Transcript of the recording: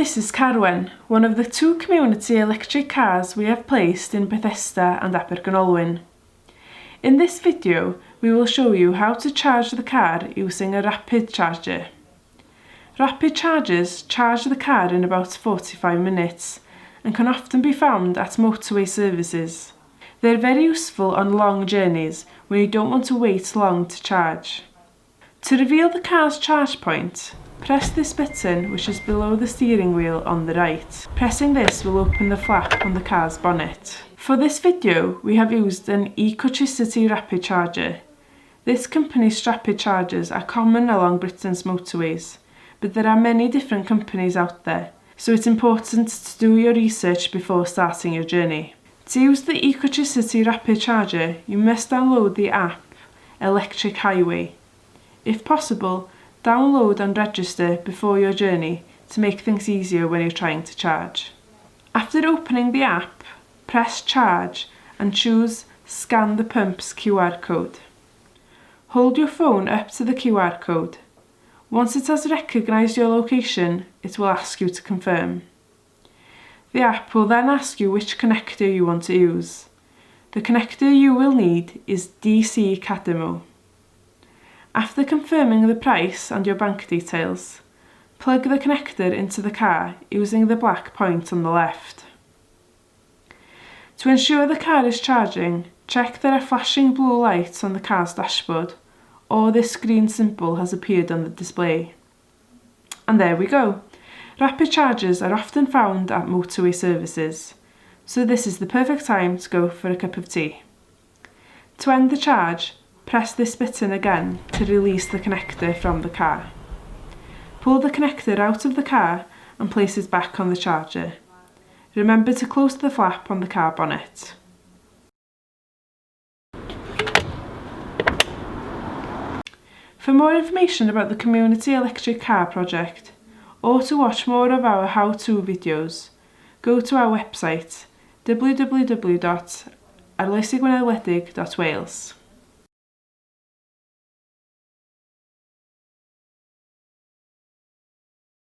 This is Carwen, one of the 2 community electric cars we have placed in Bethesda and Abergynolwyn. In this video, we will show you how to charge the car using a rapid charger. Rapid chargers charge the car in about 45 minutes and can often be found at motorway services. They're very useful on long journeys when you don't want to wait long to charge. To reveal the car's charge point, press this button which is below the steering wheel on the right. Pressing this will open the flap on the car's bonnet. For this video, we have used an Ecotricity rapid charger. This company's rapid chargers are common along Britain's motorways, but there are many different companies out there, so it's important to do your research before starting your journey. To use the Ecotricity rapid charger, you must download the app Electric Highway. If possible, download and register before your journey to make things easier when you're trying to charge. After opening the app, press Charge and choose Scan the Pump's QR code. Hold your phone up to the QR code. Once it has recognised your location, it will ask you to confirm. The app will then ask you which connector you want to use. The connector you will need is DC CADMO. After confirming the price and your bank details, plug the connector into the car using the black point on the left. To ensure the car is charging, check there are flashing blue lights on the car's dashboard, or this green symbol has appeared on the display. And there we go. Rapid chargers are often found at motorway services, so this is the perfect time to go for a cup of tea. To end the charge, press this button again to release the connector from the car. Pull the connector out of the car and place it back on the charger. Remember to close the flap on the car bonnet. For more information about the Community Electric Car project, or to watch more of our how-to videos, go to our website www.arloesygwynedwledig.wales.